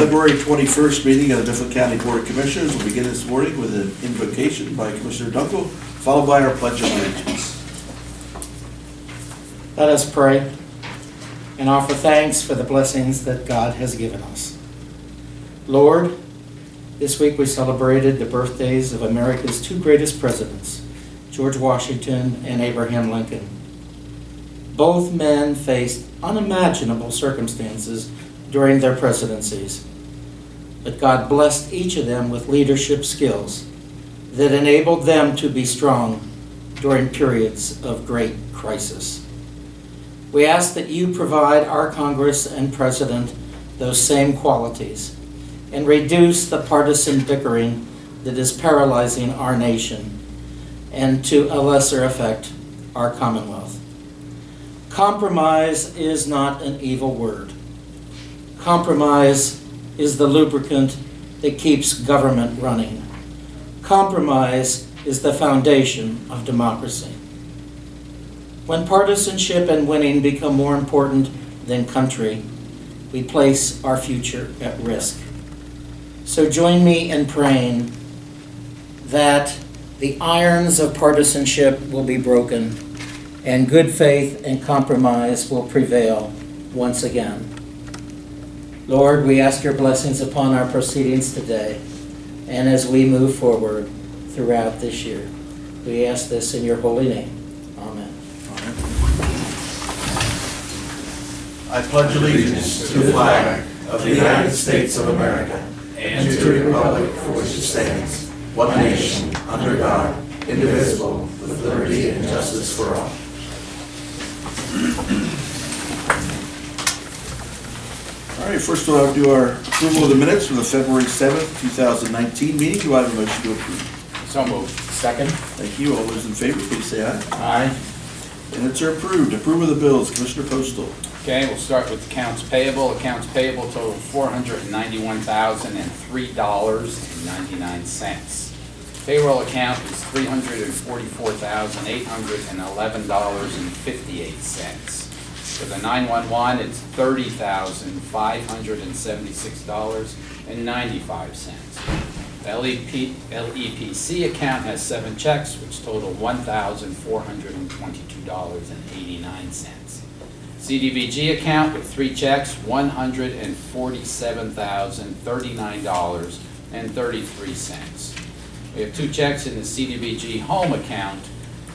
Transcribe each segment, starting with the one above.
February 21st meeting of the Mifflin County Board of Commissioners will begin this morning with an invocation by Commissioner Dunkel, followed by our Pledge of Allegiance. Let us pray and offer thanks for the blessings that God has given us. Lord, this week we celebrated the birthdays of America's two greatest presidents, George Washington and Abraham Lincoln. Both men faced unimaginable circumstances during their presidencies, but God blessed each of them with leadership skills that enabled them to be strong during periods of great crisis. We ask that you provide our Congress and President those same qualities and reduce the partisan bickering that is paralyzing our nation and, to a lesser effect, our Commonwealth. Compromise is not an evil word. Compromise is the lubricant that keeps government running. Compromise is the foundation of democracy. When partisanship and winning become more important than country, we place our future at risk. So join me in praying that the irons of partisanship will be broken and good faith and compromise will prevail once again. Lord, we ask your blessings upon our proceedings today and as we move forward throughout this year. We ask this in your holy name. Amen. Amen. I pledge allegiance to the flag of the United States of America and to the republic for which it stands, one nation, under God, indivisible, with liberty and justice for all. All right, first we'll do our approval of the minutes from the February 7th, 2019 meeting. Do I have a motion to approve? So moved. Second. Thank you. All those in favor, please say aye. Aye. Minutes are approved. Approval of the bills. Commissioner Postal. Okay, we'll start with accounts payable. Accounts payable total $491,003.99. Payroll account is $344,811.58. For the 911, it's $30,576.95. LEPC account has 7 checks, which total $1,422.89. CDBG account with 3 checks, $147,039.33. We have 2 checks in the CDBG home account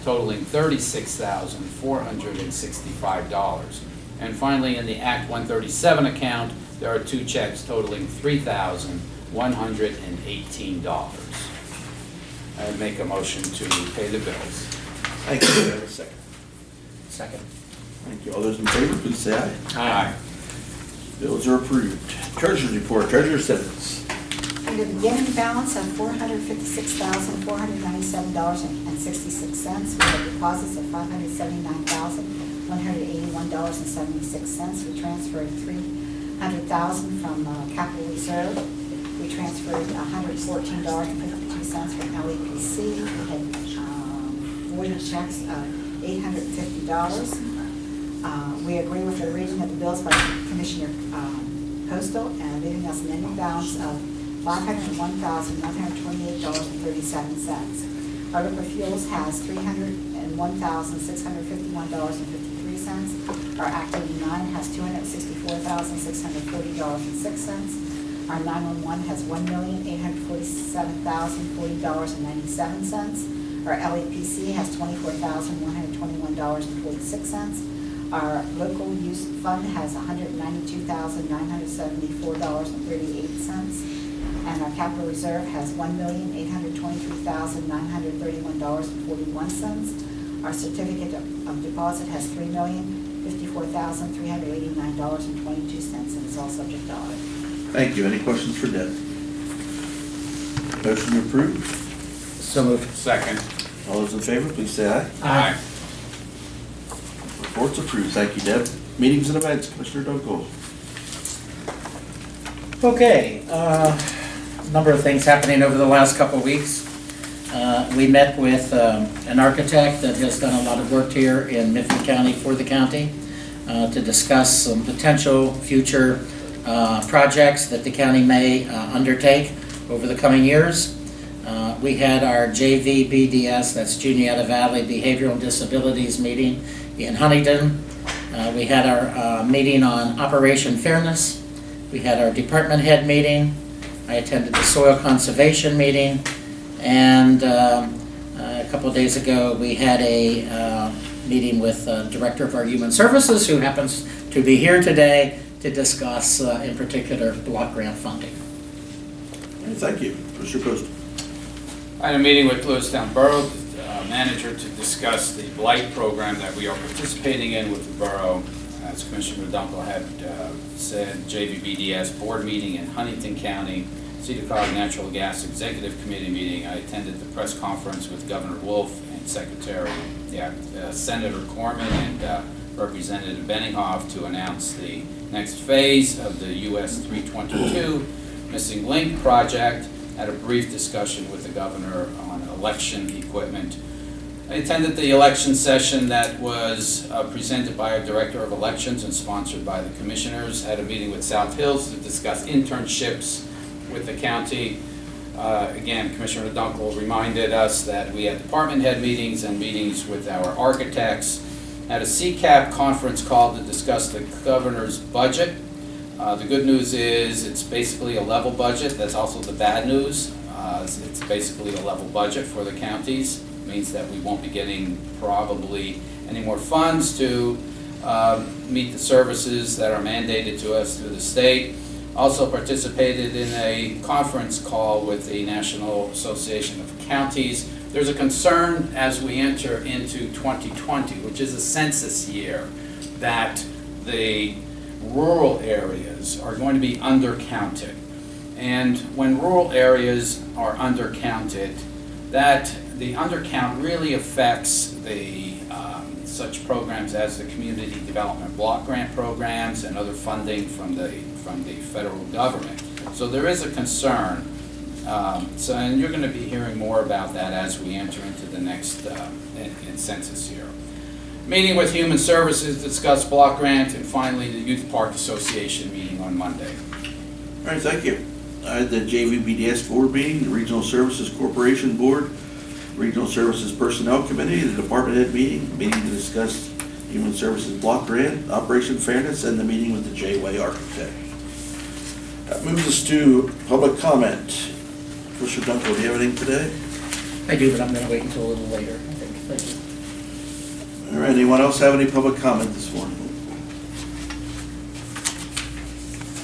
totaling $36,465. And finally, in the Act 137 account, there are 2 checks totaling $3,118. I would make a motion to pay the bills. Thank you. Do I have a second? Second. Thank you. All those in favor, please say aye. Aye. Bills are approved. Treasurer's report. Treasurer Simmons. Under the beginning balance of $456,497.66, we have deposits of $579,181.76. We transferred $300,000 from capital reserve. We transferred $114.52 from LEPC. We had voided checks of $850. We agree with the reading of the bills by Commissioner Postal and leaving us an ending balance of $501,128.37. Our liquid fuels has $301,651.53. Our Act 89 has $264,640.06. Our 911 has $1,847,040.97. Our LEPC has $24,121.46. Our local use fund has $192,974.38. And our capital reserve has $1,823,931.41. Our certificate of deposit has $3,054,389.22, and it's all subject to audit. Thank you. Any questions for Deb? Motion to approve. So moved. Second. All those in favor, please say aye. Aye. Reports approved. Thank you, Deb. Meetings and events. Commissioner Dunkel. Okay, a number of things happening over the last couple of weeks. We met with an architect that has done a lot of work here in Mifflin County for the county to discuss some potential future projects that the county may undertake over the coming years. We had our JVBDS, that's Juniata Valley Behavioral Disabilities meeting in Huntington. We had our meeting on Operation Fairness. We had our department head meeting. I attended the soil conservation meeting. And a couple of days ago, we had a meeting with the director of our Human Services, who happens to be here today to discuss, in particular, block grant funding. Thank you. Mr. Post. I had a meeting with Lewistown Borough manager to discuss the blight program that we are participating in with the borough. As Commissioner Dunkel had said, JVBDS board meeting in Huntington County, Cedar Cog Natural Gas Executive Committee meeting. I attended the press conference with Governor Wolf and Secretary, Senator Corman and Representative Benninghoff to announce the next phase of the US 322 Missing Link project. Had a brief discussion with the governor on election equipment. I attended the election session that was presented by our Director of Elections and sponsored by the commissioners. Had a meeting with South Hills to discuss internships with the county. Again, Commissioner Dunkel reminded us that we had department head meetings and meetings with our architects. Had a CCAP conference call to discuss the governor's budget. The good news is it's basically a level budget. That's also the bad news. It's basically a level budget for the counties. It means that we won't be getting probably any more funds to meet the services that are mandated to us through the state. Also participated in a conference call with the National Association of Counties. There's a concern as we enter into 2020, which is a census year, that the rural areas are going to be undercounted. And when rural areas are undercounted, that the undercount really affects the such programs as the community development block grant programs and other funding from the federal government. So there is a concern. And you're going to be hearing more about that as we enter into the next in census year. Meeting with Human Services, discuss block grant, and finally the Youth Park Association meeting on Monday. All right, thank you. I had the JVBDS board meeting, the Regional Services Corporation Board, Regional Services Personnel Committee, the department head meeting to discuss Human Services block grant, Operation Fairness, and the meeting with the J-Way architect. That moves us to public comment. Commissioner Dunkel, do you have anything today? I do, but I'm going to wait until a little later, I think. Thank you. All right, anyone else have any public comment this morning?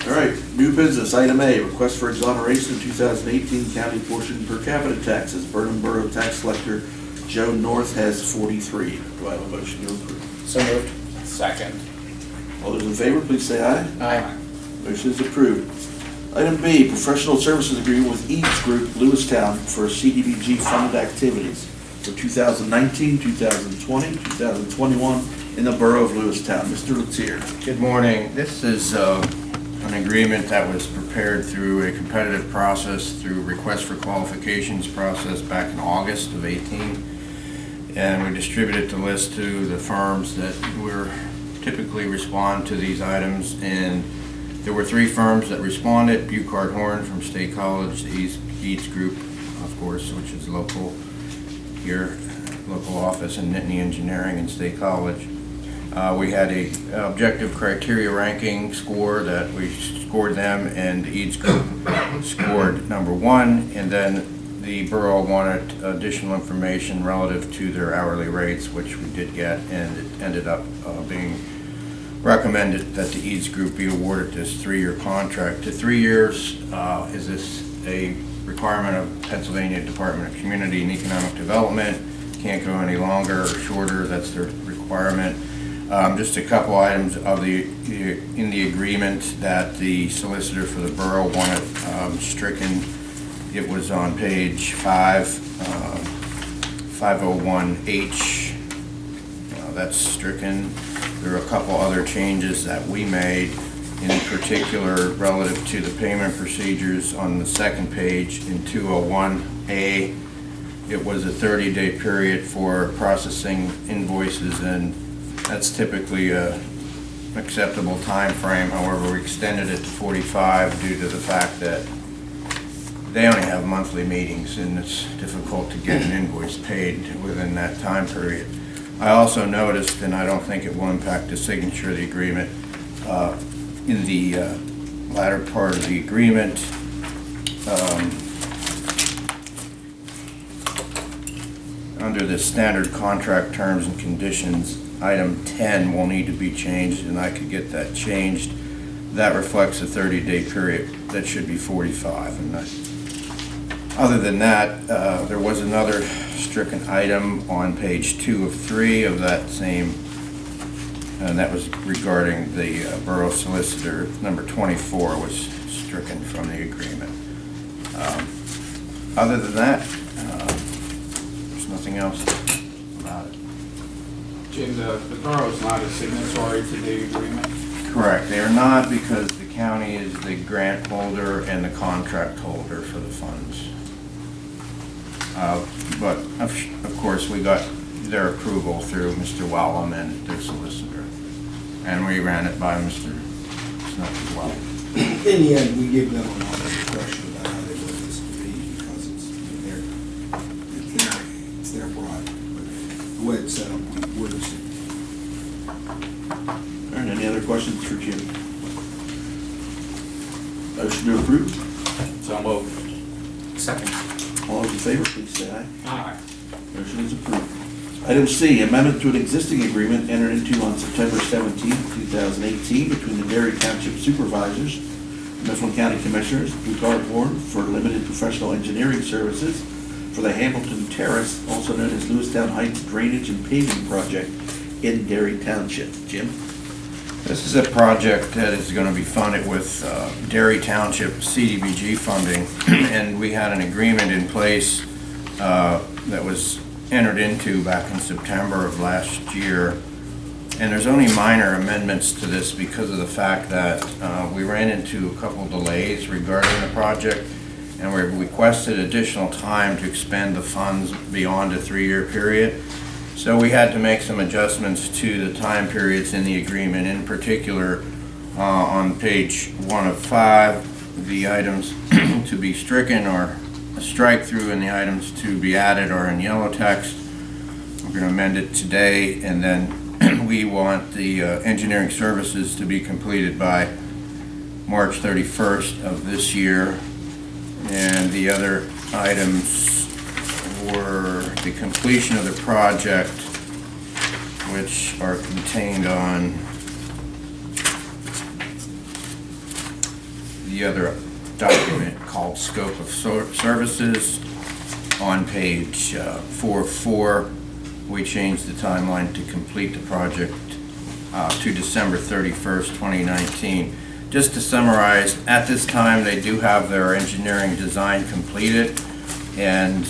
All right, new business, item A, request for exoneration of 2018 county portion per capita taxes. Burnham Borough Tax Collector Joe North has 43. Do I have a motion to approve? So moved. Second. All those in favor, please say aye. Aye. Motion is approved. Item B, professional services agreement with Eads Group, Lewistown for CDBG funded activities for 2019, 2020, 2021 in the borough of Lewistown. Mr. Letier. Good morning. This is an agreement that was prepared through a competitive process through request for qualifications process back in August of 18. And we distributed the list to the firms that typically respond to these items. And there were 3 firms that responded: Bucard Horn from State College, the Eads Group, of course, which is local here, local office, and Nittany Engineering and State College. We had a objective criteria ranking score that we scored them, and the Eads Group scored number 1, and then the borough wanted additional information relative to their hourly rates, which we did get, and it ended up being recommended that the Eads Group be awarded this 3-year contract. To 3 years is this a requirement of Pennsylvania Department of Community and Economic Development. Can't go any longer or shorter. That's their requirement. Just a couple items of in the agreement that the solicitor for the borough wanted stricken. It was on page 501H. That's stricken. There are a couple other changes that we made, in particular relative to the payment procedures on the second page in 201A. It was a 30-day period for processing invoices, and that's typically acceptable time frame. However, we extended it to 45 due to the fact that they only have monthly meetings and it's difficult to get an invoice paid within that time period. I also noticed, and I don't think it will impact the signature of the agreement, in the latter part of the agreement, under the standard contract terms and conditions, item 10 will need to be changed, and I could get that changed. That reflects a 30-day period. That should be 45. And other than that, there was another stricken item on page 2 of 3 of that same, and that was regarding the borough solicitor. Number 24 was stricken from the agreement. Other than that, there's nothing else about it. Jim, the borough is not a signatory to the agreement? Correct. They are not, because the county is the grant holder and the contract holder for the funds. But of course, we got their approval through Mr. Wallum and their solicitor. And we ran it by Mr. Smith as well. In the end, we gave them an honest impression about how they want this to be, because it's their product. But the way it's set up, we're the same. All right, any other questions for Jim? Motion to approve. So moved. Second. All those in favor, please say aye. Aye. Motion is approved. Item C, amendment to an existing agreement entered into on September 17, 2018 between the Derry Township Supervisors, Mifflin County Commissioners, Ducard Board for limited professional engineering services for the Hamilton Terrace, also known as Lewistown Heights Drainage and Paving Project in Derry Township. Jim? This is a project that is going to be funded with Derry Township CDBG funding, and we had an agreement in place that was entered into back in September of last year. And there's only minor amendments to this because of the fact that we ran into a couple delays regarding the project, and we requested additional time to expend the funds beyond a 3-year period. So we had to make some adjustments to the time periods in the agreement. In particular, on page 1 of 5, the items to be stricken or a strike through, and the items to be added are in yellow text. We're going to amend it today, and then we want the engineering services to be completed by March 31st of this year. And the other items were the completion of the project, which are contained on the other document called Scope of Services. On page 4.4, we changed the timeline to complete the project to December 31st, 2019. Just to summarize, at this time they do have their engineering design completed, and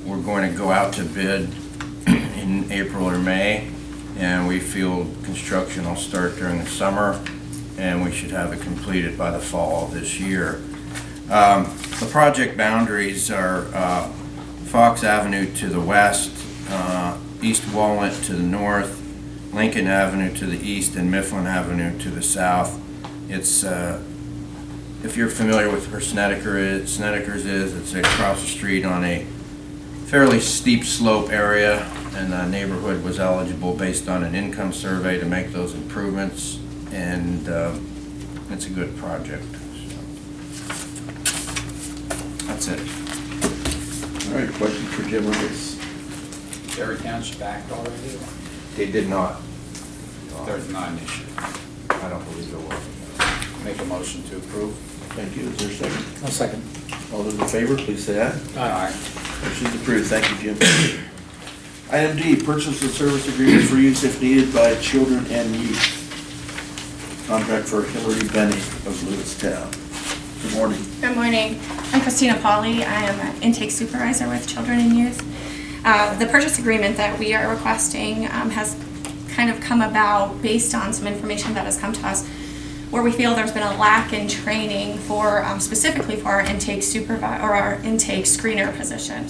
we're going to go out to bid in April or May, and we feel construction will start during the summer, and we should have it completed by the fall of this year. The project boundaries are Fox Avenue to the west, East Walnut to the north, Lincoln Avenue to the east, and Mifflin Avenue to the south. It's, if you're familiar with where Snedeker's is, it's across the street on a fairly steep slope area, and the neighborhood was eligible based on an income survey to make those improvements, and it's a good project. So, that's it. All right, questions for Jim on this? Derry Township act already? They did not. There's not an issue. I don't believe there was. Make a motion to approve. Thank you. Is there a second? I'll second. All those in favor, please say aye. Aye. Motion is approved. Thank you, Jim. Item D, purchase and service agreement for use if needed by children and youth. Contract for Hillary Benny of Lewistown. Good morning. Good morning. I'm Christina Pauley. I am an intake supervisor with Children and Youth. The purchase agreement that we are requesting has kind of come about based on some information that has come to us where we feel there's been a lack in training for specifically for our intake supervisor or our intake screener position.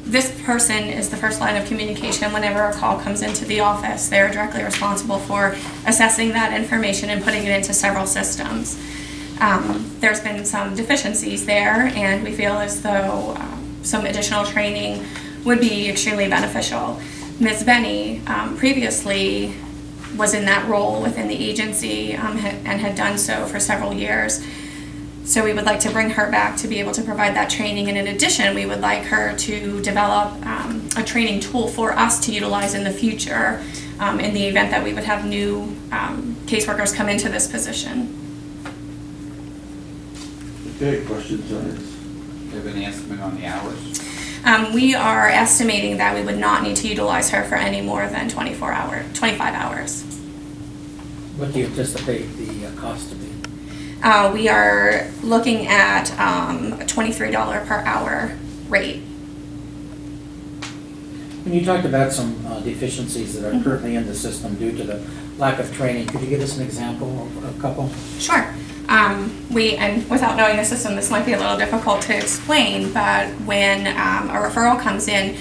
this person is the first line of communication whenever a call comes into the office. They're directly responsible for assessing that information and putting it into several systems. There's been some deficiencies there, and we feel as though some additional training would be extremely beneficial. Ms. Benny previously was in that role within the agency and had done so for several years. So we would like to bring her back to be able to provide that training, and in addition, we would like her to develop a training tool for us to utilize in the future in the event that we would have new caseworkers come into this position. Okay, questions on this? Do you have any estimate on the hours? We are estimating that we would not need to utilize her for any more than 25 hours. What do you anticipate the cost to be? We are looking at a $23 per hour rate. When you talked about some deficiencies that are currently in the system due to the lack of training, could you give us an example of a couple? Sure. And without knowing the system, this might be a little difficult to explain, but when a referral comes in,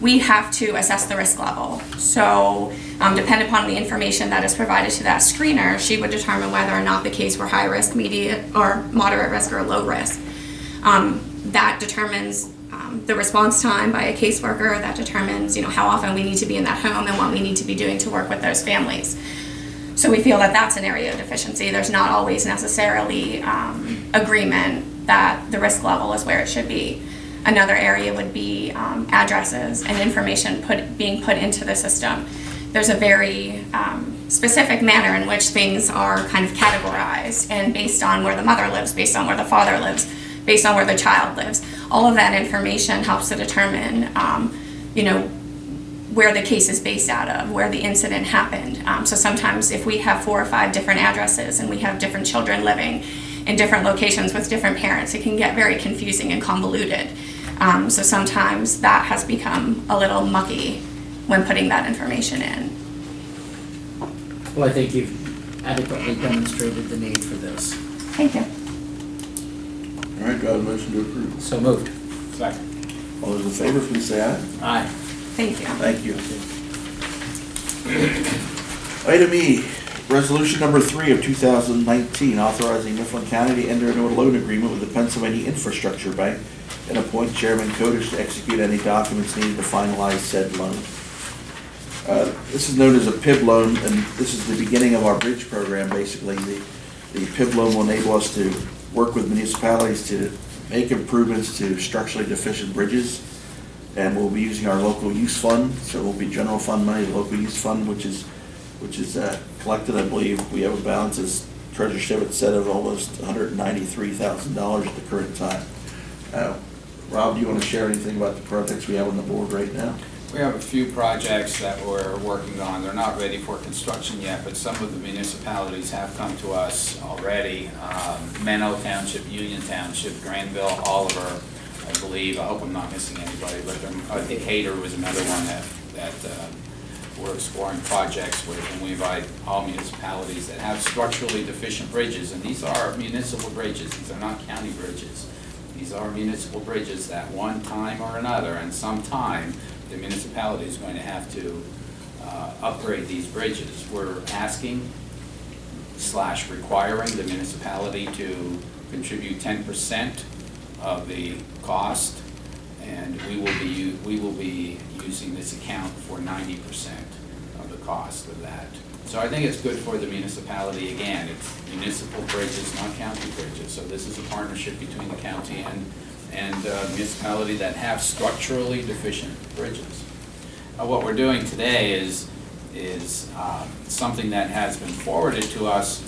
we have to assess the risk level. So depending upon the information that is provided to that screener, she would determine whether or not the case were high risk, medium, or moderate risk, or low risk. That determines the response time by a caseworker. That determines, how often we need to be in that home and what we need to be doing to work with those families. So we feel that that's an area of deficiency. There's not always necessarily agreement that the risk level is where it should be. Another area would be addresses and information being put into the system. There's a very specific manner in which things are kind of categorized, and based on where the mother lives, based on where the father lives, based on where the child lives. All of that information helps to determine, where the case is based out of, where the incident happened. So sometimes if we have 4 or 5 different addresses and we have different children living in different locations with different parents, it can get very confusing and convoluted. So sometimes that has become a little mucky when putting that information in. Well, I think you've adequately demonstrated the need for this. Thank you. All right, do I have a motion to approve? So moved. Second. All those in favor, please say aye. Aye. Thank you. Thank you. Item E, resolution number 3 of 2019, authorizing Mifflin County to enter into a loan agreement with the Pennsylvania Infrastructure Bank and appoint Chairman Kodesh to execute any documents needed to finalize said loan. This is known as a PIB loan, and this is the beginning of our bridge program. Basically, the PIB loan will enable us to work with municipalities to make improvements to structurally deficient bridges, and we'll be using our local use fund. So it will be general fund money, the local use fund, which is collected. I believe we have a balance, as Treasurer Shivett said, of almost $193,000 at the current time. Rob, do you want to share anything about the projects we have on the board right now? We have a few projects that we're working on. They're not ready for construction yet, but some of the municipalities have come to us already. Menlo Township, Union Township, Granville, Oliver, I believe. I hope I'm not missing anybody, but Decatur was another one that we're exploring projects with, and we invite all municipalities that have structurally deficient bridges, and these are municipal bridges. These are not county bridges. These are municipal bridges that one time or another, and sometime, the municipality is going to have to upgrade these bridges. We're asking / requiring the municipality to contribute 10% of the cost, and we will be using this account for 90% of the cost of that. So I think it's good for the municipality. Again, it's municipal bridges, not county bridges. So this is a partnership between the county and municipality that have structurally deficient bridges. What we're doing today is something that has been forwarded to us.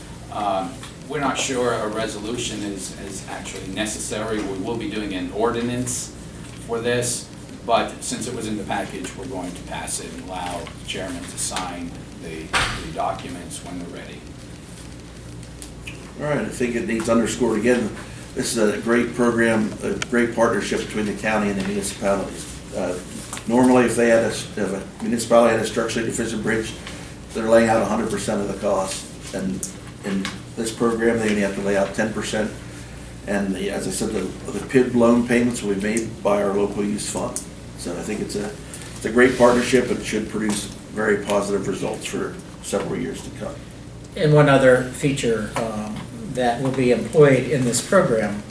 We're not sure a resolution is actually necessary. We will be doing an ordinance for this, but since it was in the package, we're going to pass it and allow the chairman to sign the documents when they're ready. All right, I think it needs underscored again. This is a great program, a great partnership between the county and the municipalities. Normally, if a municipality had a structurally deficient bridge, they're laying out 100% of the cost. And in this program, they only have to lay out 10%. And as I said, the PIB loan payments will be made by our local use fund. So I think it's a great partnership and should produce very positive results for several years to come. And one other feature that will be employed in this program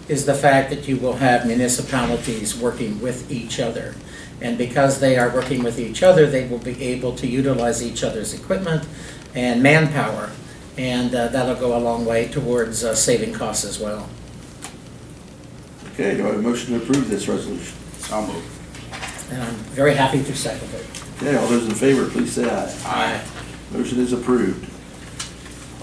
is the fact that you will have municipalities working with each other. And because they are working with each other, they will be able to utilize each other's equipment and manpower. And that'll go a long way towards saving costs as well. Okay, do I have a motion to approve this resolution? So moved. And I'm very happy to second it. Okay, all those in favor, please say aye. Aye. Motion is approved.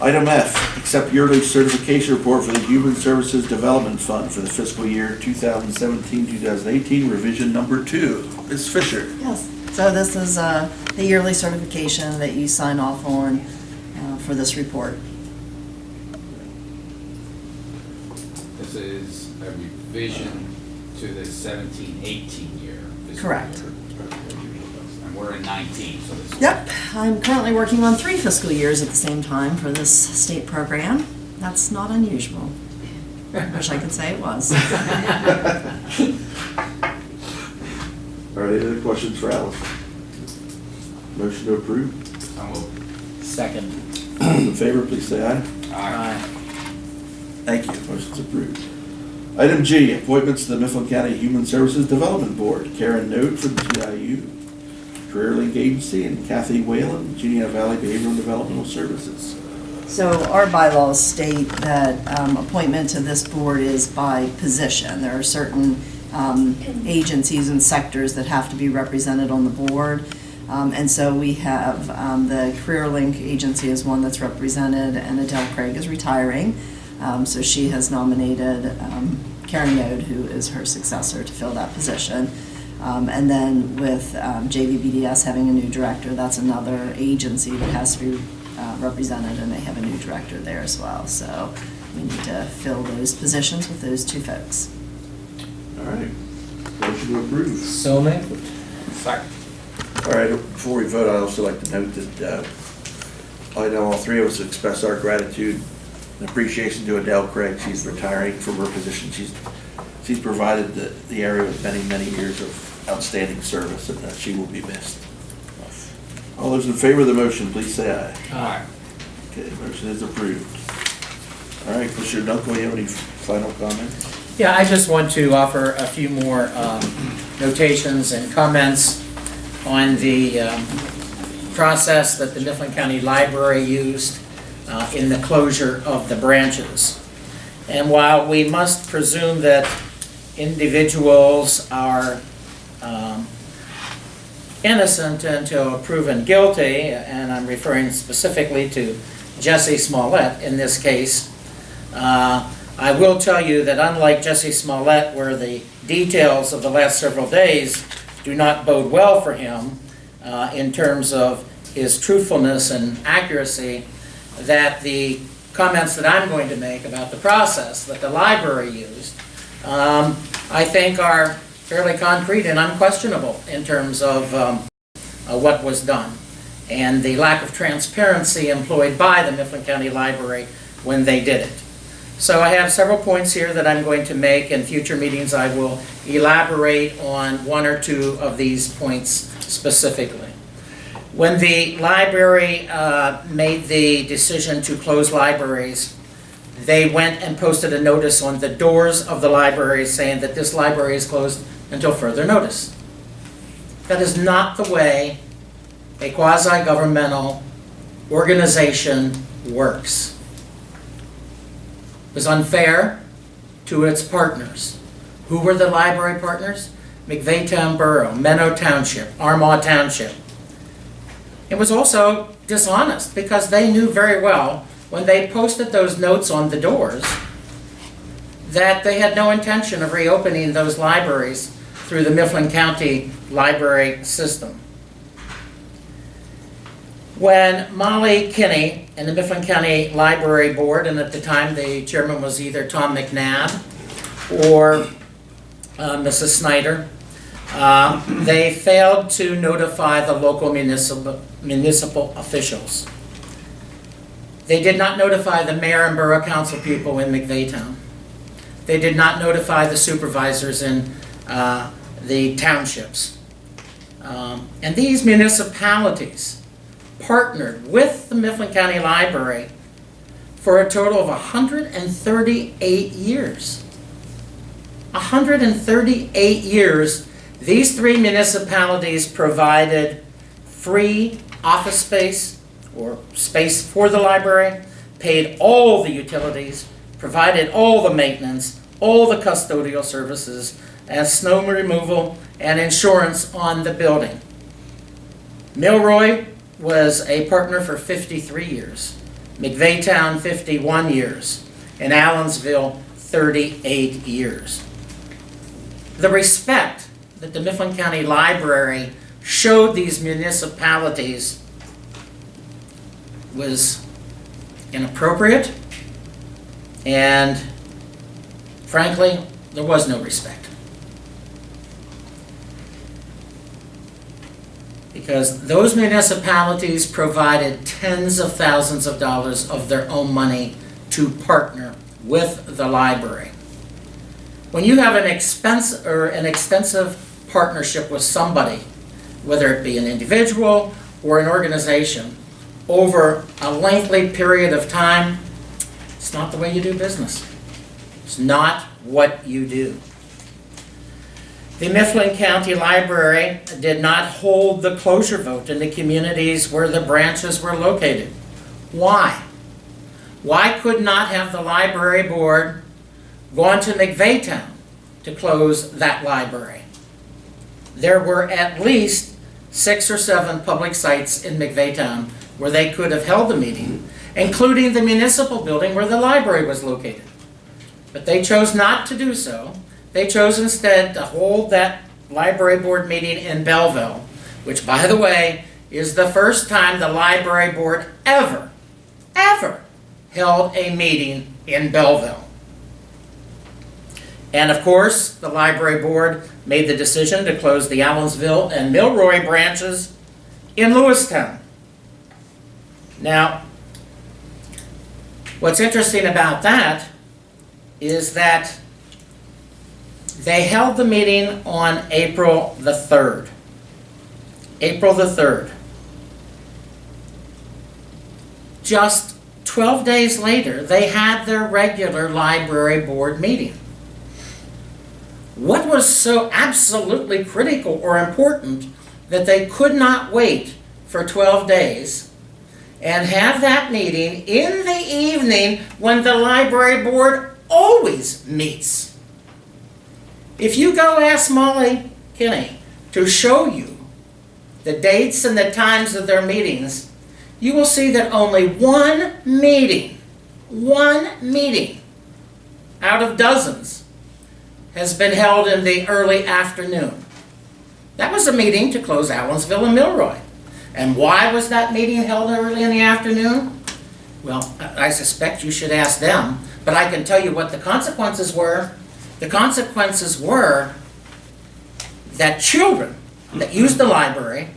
Item F, accept yearly certification report for the Human Services Development Fund for the fiscal year 2017-2018, revision number 2. Ms. Fisher. Yes, so this is the yearly certification that you sign off on for this report. This is a revision to the 17-18 year. fiscal Correct. year. And we're in 19, so this. Yep, I'm currently working on 3 fiscal years at the same time for this state program. That's not unusual. Wish I could say it was. All right, any other questions for Alice? Motion to approve. So moved. Second. All those in favor, please say aye. Aye. Thank you. Motion's approved. Item G, appointments to the Mifflin County Human Services Development Board. Karen Node from TIU, Career Link Agency, and Kathy Whalen, Juniata Valley Behavioral and Developmental Services. So our bylaws state that appointment to this board is by position. There are certain agencies and sectors that have to be represented on the board. And so we have the Career Link Agency is one that's represented, and Adele Craig is retiring. So she has nominated Karen Node, who is her successor, to fill that position. And then with JVBDS having a new director, that's another agency that has to be represented, and they have a new director there as well. So we need to fill those positions with those 2 folks. All right. Motion to approve. So moved. Second. All right, before we vote, I'd also like to note that I know all 3 of us express our gratitude and appreciation to Adele Craig. She's retiring from her position. She's provided the area with many, many years of outstanding service, and she will be missed. All those in favor of the motion, please say aye. Aye. Okay, the motion is approved. All right, Commissioner Dunkel, you have any final comments? Yeah, I just want to offer a few more notations and comments on the process that the Mifflin County Library used in the closure of the branches. And while we must presume that individuals are innocent until proven guilty, and I'm referring specifically to Jesse Smollett in this case, I will tell you that unlike Jesse Smollett, where the details of the last several days do not bode well for him in terms of his truthfulness and accuracy, that the comments that I'm going to make about the process that the library used, I think are fairly concrete and unquestionable in terms of what was done and the lack of transparency employed by the Mifflin County Library when they did it. So I have several points here that I'm going to make. In future meetings I will elaborate on 1 or 2 of these points specifically. When the library made the decision to close libraries, they went and posted a notice on the doors of the library saying that this library is closed until further notice. That is not the way a quasi-governmental organization works. It was unfair to its partners. Who were the library partners? McVeytown Borough, Menno Township, Armaugh Township. It was also dishonest because they knew very well when they posted those notes on the doors that they had no intention of reopening those libraries through the Mifflin County library system. When Molly Kinney and the Mifflin County Library Board, and at the time the chairman was either Tom McNabb or Mrs. Snyder, they failed to notify the local municipal officials. They did not notify the mayor and borough council people in McVeytown. They did not notify the supervisors in the townships. And these municipalities partnered with the Mifflin County Library for a total of 138 years. 138 years, these three municipalities provided free office space or space for the library, paid all the utilities, provided all the maintenance, all the custodial services, as snow removal and insurance on the building. Milroy was a partner for 53 years, McVeytown 51 years, and Allensville 38 years. The respect that the Mifflin County Library showed these municipalities was inappropriate, and frankly, there was no respect. Because those municipalities provided tens of thousands of dollars of their own money to partner with the library. When you have an extensive partnership with somebody, whether it be an individual or an organization, over a lengthy period of time, it's not the way you do business. It's not what you do. The Mifflin County Library did not hold the closure vote in the communities where the branches were located. Why? Why could not have the library board gone to McVeytown to close that library? There were at least 6 or 7 public sites in McVeytown where they could have held the meeting, including the municipal building where the library was located. But they chose not to do so. They chose instead to hold that library board meeting in Belleville, which, by the way, is the first time the library board ever held a meeting in Belleville. And of course, the library board made the decision to close the Allensville and Milroy branches in Lewistown. Now, what's interesting about that is that they held the meeting on April the 3rd. April the 3rd. Just 12 days later, they had their regular library board meeting. What was so absolutely critical or important that they could not wait for 12 days and have that meeting in the evening when the library board always meets? If you go ask Molly Kinney to show you the dates and the times of their meetings, you will see that only one meeting out of dozens has been held in the early afternoon. That was a meeting to close Allensville and Milroy. And why was that meeting held early in the afternoon? Well, I suspect you should ask them, but I can tell you what the consequences were. The consequences were that children that used the library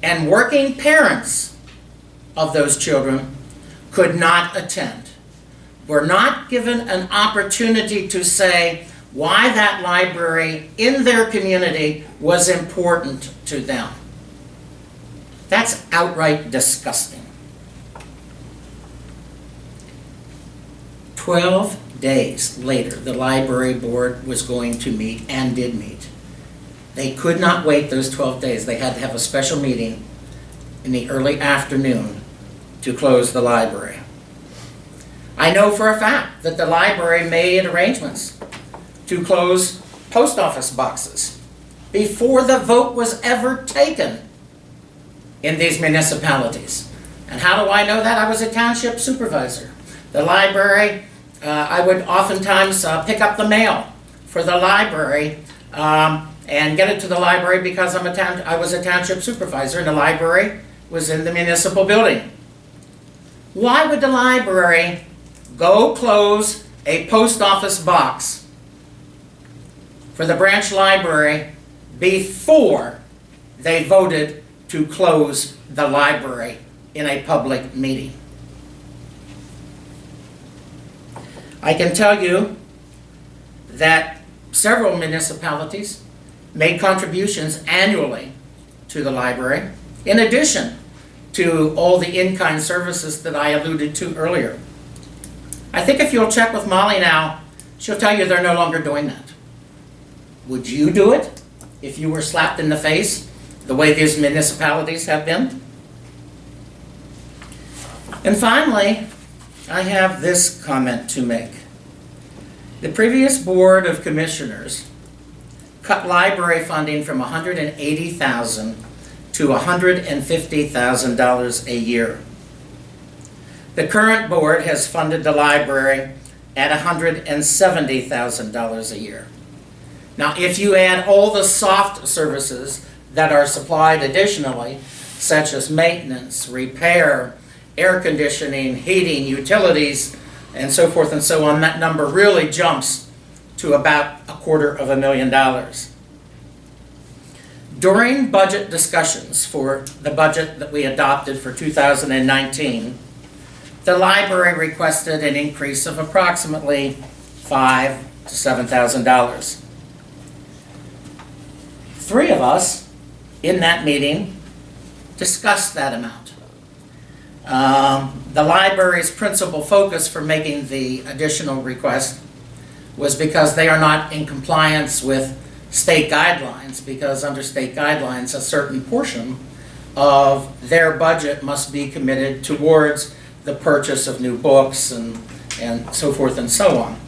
and working parents of those children could not attend, were not given an opportunity to say why that library in their community was important to them. That's outright disgusting. 12 days later, the library board was going to meet and did meet. They could not wait those 12 days. They had to have a special meeting in the early afternoon to close the library. I know for a fact that the library made arrangements to close post office boxes before the vote was ever taken in these municipalities. And how do I know that? I was a township supervisor. The library, I would oftentimes pick up the mail for the library and get it to the library because I was a township supervisor and the library was in the municipal building. Why would the library go close a post office box for the branch library before they voted to close the library in a public meeting? I can tell you that several municipalities made contributions annually to the library, in addition to all the in-kind services that I alluded to earlier. I think if you'll check with Molly now, she'll tell you they're no longer doing that. Would you do it if you were slapped in the face the way these municipalities have been? And finally, I have this comment to make. The previous Board of Commissioners cut library funding from $180,000 to $150,000 a year. The current board has funded the library at $170,000 a year. Now, if you add all the soft services that are supplied additionally, such as maintenance, repair, air conditioning, heating, utilities, and so forth and so on, that number really jumps to about $250,000. During budget discussions for the budget that we adopted for 2019, the library requested an increase of approximately $5,000 to $7,000. Three of us in that meeting discussed that amount. The library's principal focus for making the additional request was because they are not in compliance with state guidelines, because under state guidelines, a certain portion of their budget must be committed towards the purchase of new books and so forth and so on.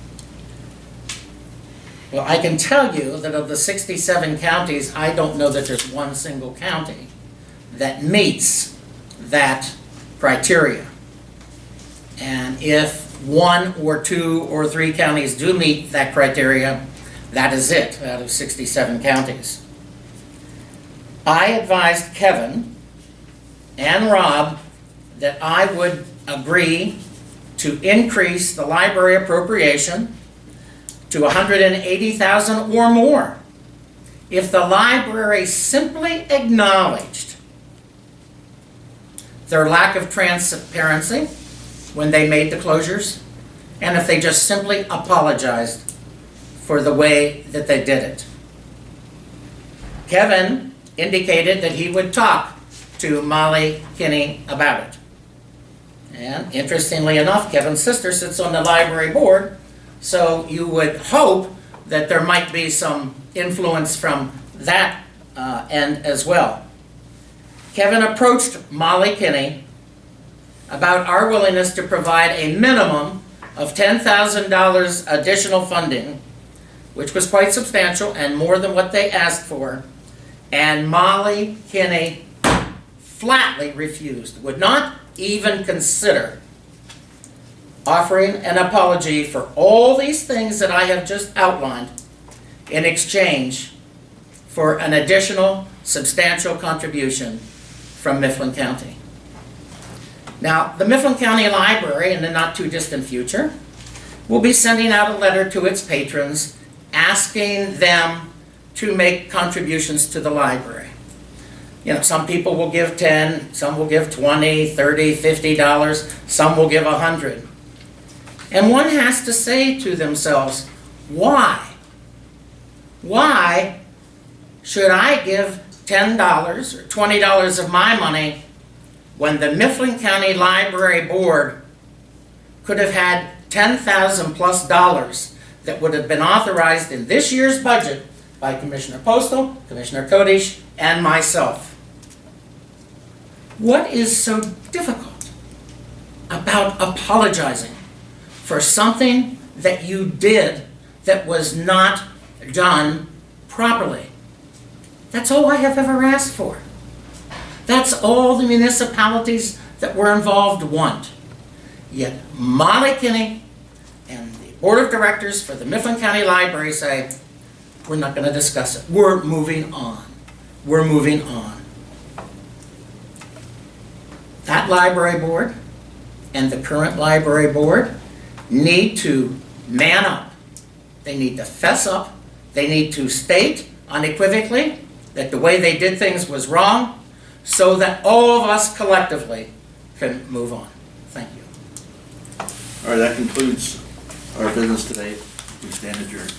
Well, I can tell you that of the 67 counties, I don't know that there's one single county that meets that criteria. And if one or two or three counties do meet that criteria, that is it, out of 67 counties. I advised Kevin and Rob that I would agree to increase the library appropriation to $180,000 or more if the library simply acknowledged their lack of transparency when they made the closures, and if they just simply apologized for the way that they did it. Kevin indicated that he would talk to Molly Kinney about it. And interestingly enough, Kevin's sister sits on the library board, so you would hope that there might be some influence from that end as well. Kevin approached Molly Kinney about our willingness to provide a minimum of $10,000 additional funding, which was quite substantial and more than what they asked for, and Molly Kinney flatly refused, would not even consider offering an apology for all these things that I have just outlined in exchange for an additional substantial contribution from Mifflin County. Now, the Mifflin County Library, in the not too distant future, will be sending out a letter to its patrons asking them to make contributions to the library. You know, some people will give $10, some will give $20, $30, $50, some will give $100. And one has to say to themselves, why? Why should I give $10 or $20 of my money when the Mifflin County Library Board could have had $10,000 plus that would have been authorized in this year's budget by Commissioner Postal, Commissioner Kodish, and myself? What is so difficult about apologizing for something that you did that was not done properly? That's all I have ever asked for. That's all the municipalities that were involved want. Yet Molly Kinney and the Board of Directors for the Mifflin County Library say, we're not going to discuss it. We're moving on. We're moving on. That library board and the current library board need to man up. They need to fess up. They need to state unequivocally that the way they did things was wrong, so that all of us collectively can move on. Thank you. All right, that concludes our business today. We stand adjourned.